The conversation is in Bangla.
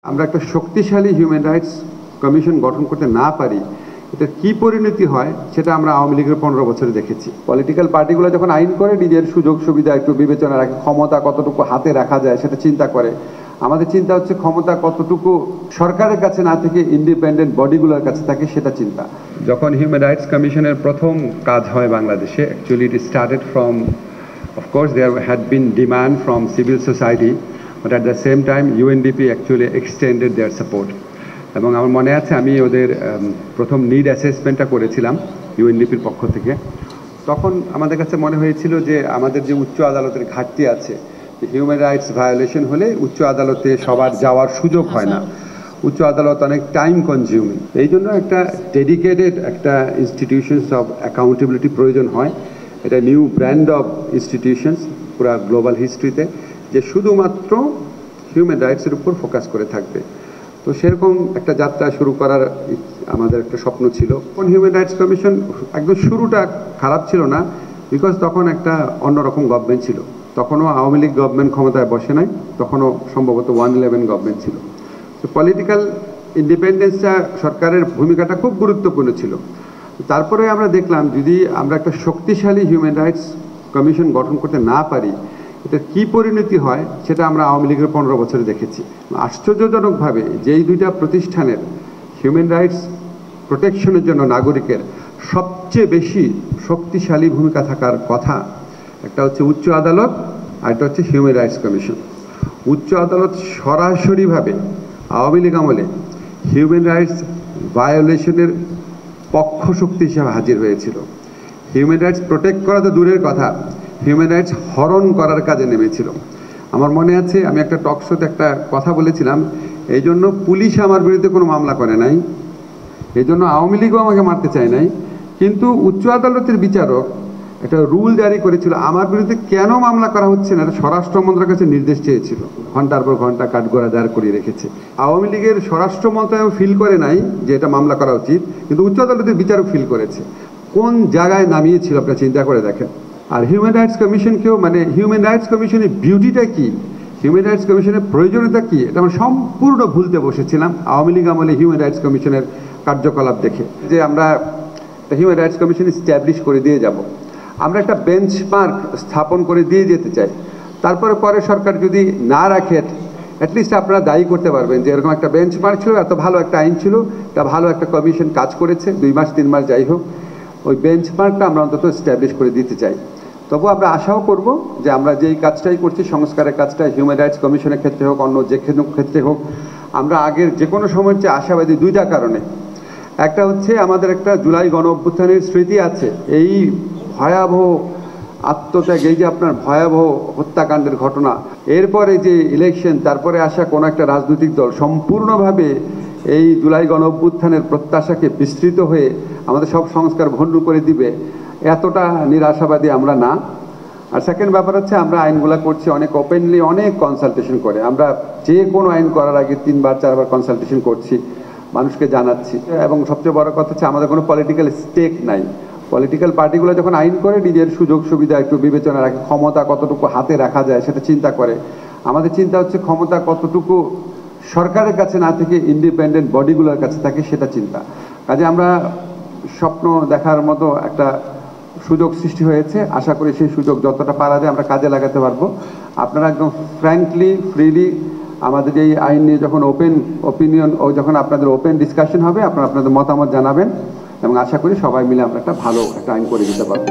আমরা একটা শক্তিশালী হিউম্যান রাইটস কমিশন গঠন করতে না পারি, এটা কি পরিণতি হয় সেটা আমরা আওয়ামী লীগের 15 বছরে দেখেছি। পলিটিক্যাল পার্টিগুলো যখন আইন করে নিজের সুযোগ সুবিধা একটু বিবেচনা রাখে, ক্ষমতা কতটুকু হাতে রাখা যায় সেটা চিন্তা করে। আমাদের চিন্তা হচ্ছে ক্ষমতা কতটুকু সরকারের কাছে না থেকে ইন্ডিপেন্ডেন্ট বডিগুলোর কাছে থাকে সেটা চিন্তা। যখন হিউম্যান রাইটস কমিশনের প্রথম কাজ হয় বাংলাদেশে, actually it started from, of course there had been demand from civil society, but at the same time UNDP actually extended their support. এবং আমার মনে আছে আমি ওদের প্রথম নিড অ্যাসেসমেন্টটা করেছিলাম ইউএনডিপির পক্ষ থেকে। তখন আমাদের কাছে মনে হয়েছিল যে আমাদের যে উচ্চ আদালতের ঘাটতি আছে, হিউম্যান রাইটস ভায়োলেশন হলে উচ্চ আদালতে সবার যাওয়ার সুযোগ হয় না, উচ্চ আদালত অনেক টাইম কনজিউমিং। এই জন্য একটা ডেডিকেটেড একটা ইনস্টিটিউশনস অফ অ্যাকাউন্টেবিলিটি প্রয়োজন হয়। এটা নিউ ব্র্যান্ড অফ ইনস্টিটিউশনস পুরা গ্লোবাল হিস্ট্রিতে, যে শুধুমাত্র হিউম্যান রাইটসের উপর ফোকাস করে থাকবে। তো সেরকম একটা যাত্রা শুরু করার আমাদের একটা স্বপ্ন ছিল। হিউম্যান রাইটস কমিশন একদম শুরুটা খারাপ ছিল না, বিকজ তখন একটা অন্যরকম গভর্নমেন্ট ছিল। তখনও আওয়ামী লীগ গভর্নমেন্ট ক্ষমতায় বসে নাই, তখনও সম্ভবত 111 গভর্নমেন্ট ছিল। তো পলিটিক্যাল ইন্ডিপেন্ডেন্সটা সরকারের ভূমিকাটা খুব গুরুত্বপূর্ণ ছিল। তারপরে আমরা দেখলাম যদি আমরা একটা শক্তিশালী হিউম্যান রাইটস কমিশন গঠন করতে না পারি, এটা কি পরিণতি হয় সেটা আমরা আওয়ামী লীগের 15 বছরে দেখেছি। আশ্চর্যজনকভাবে যেই দুইটা প্রতিষ্ঠানের হিউম্যান রাইটস প্রোটেকশনের জন্য নাগরিকের সবচেয়ে বেশি শক্তিশালী ভূমিকা থাকার কথা, একটা হচ্ছে উচ্চ আদালত আর একটা হচ্ছে হিউম্যান রাইটস কমিশন। উচ্চ আদালত সরাসরিভাবে আওয়ামী লীগ আমলে হিউম্যান রাইটস ভায়োলেশনের পক্ষ শক্তি হিসাবে হাজির হয়েছিল। হিউম্যান রাইটস প্রোটেক্ট করা তো দূরের কথা, হিউম্যান রাইটস হরণ করার কাজে নেমেছিল। আমার মনে আছে আমি একটা টক শোতে একটা কথা বলেছিলাম, এই জন্য পুলিশ আমার বিরুদ্ধে কোনো মামলা করে নাই, এই জন্য আওয়ামী লীগও আমাকে মারতে চায় নাই, কিন্তু উচ্চ আদালতের বিচারক একটা রুল জারি করেছিল আমার বিরুদ্ধে কেন মামলা করা হচ্ছে না, স্বরাষ্ট্র মন্ত্রণালয়ের কাছে নির্দেশ চেয়েছিল, ঘন্টার পর ঘন্টা কাঠগড়া দাঁড় করিয়ে রেখেছে। আওয়ামী লীগের স্বরাষ্ট্র মন্ত্রণালয় ফিল করে নাই যে এটা মামলা করা উচিত, কিন্তু উচ্চ আদালতের বিচারক ফিল করেছে। কোন জায়গায় নামিয়েছিল আপনারা চিন্তা করে দেখেন। আর হিউম্যান রাইটস কমিশনকেও, মানে হিউম্যান রাইটস কমিশনের বিউটিটা কি, হিউম্যান রাইটস কমিশনের প্রয়োজনীয়তা কি, এটা আমরা সম্পূর্ণ ভুলতে বসেছিলাম আওয়ামী লীগ আমলে হিউম্যান রাইটস কমিশনের কার্যকলাপ দেখে। যে আমরা হিউম্যান রাইটস কমিশন স্ট্যাবলিশ করে দিয়ে যাব, আমরা একটা বেঞ্চমার্ক স্থাপন করে দিয়ে যেতে চাই। তারপরে পরে সরকার যদি না রাখে, অ্যাটলিস্ট আপনারা দায়ী করতে পারবেন যে এরকম একটা বেঞ্চমার্ক ছিল, এত ভালো একটা আইন ছিল, তা ভালো একটা কমিশন কাজ করেছে 2 মাস 3 মাস যাই হোক, ওই বেঞ্চমার্কটা আমরা অন্তত স্ট্যাবলিশ করে দিতে চাই। তবু আমরা আশাও করব যে আমরা যেই কাজটাই করছি, সংস্কারের কাজটা হিউম্যান রাইটস কমিশনের ক্ষেত্রে হোক, অন্য যে ক্ষেত্রে হোক, আমরা আগের যে কোনো সময়ের চেয়ে আশাবাদী 2টা কারণে। একটা হচ্ছে আমাদের একটা জুলাই গণ অভ্যুত্থানের স্মৃতি আছে, এই ভয়াবহ আত্মত্যাগ, এই যে আপনার ভয়াবহ হত্যাকাণ্ডের ঘটনা, এরপরে যে ইলেকশন, তারপরে আসা কোনো একটা রাজনৈতিক দল সম্পূর্ণভাবে এই জুলাই গণ অভ্যুত্থানের প্রত্যাশাকে বিস্তৃত হয়ে আমাদের সব সংস্কার ভণ্ড করে দিবে, এতটা নিরাশাবাদী আমরা না। আর সেকেন্ড ব্যাপার হচ্ছে আমরা আইনগুলো করছি অনেক ওপেনলি, অনেক কনসালটেশন করে। আমরা যে কোনো আইন করার আগে 3বার 4বার কনসালটেশন করছি, মানুষকে জানাচ্ছি। এবং সবচেয়ে বড় কথা হচ্ছে আমাদের কোনো পলিটিক্যাল স্টেক নাই। পলিটিক্যাল পার্টিগুলো যখন আইন করে নিজের সুযোগ সুবিধা একটু বিবেচনা রাখে, ক্ষমতা কতটুকু হাতে রাখা যায় সেটা চিন্তা করে। আমাদের চিন্তা হচ্ছে ক্ষমতা কতটুকু সরকারের কাছে না থেকে ইন্ডিপেন্ডেন্ট বডিগুলোর কাছে থাকে সেটা চিন্তা। কাজে আমরা স্বপ্ন দেখার মতো একটা সুযোগ সৃষ্টি হয়েছে, আশা করি সেই সুযোগ যতটা পারা যায় আমরা কাজে লাগাতে পারবো। আপনারা একদম ফ্র্যাঙ্কলি ফ্রিলি আমাদের এই আইন নিয়ে যখন ওপেন ওপিনিয়ন ও যখন আপনাদের ওপেন ডিসকাশন হবে, আপনারা আপনাদের মতামত জানাবেন, এবং আশা করি সবাই মিলে আমরা একটা ভালো একটা আইন করে দিতে পারবো।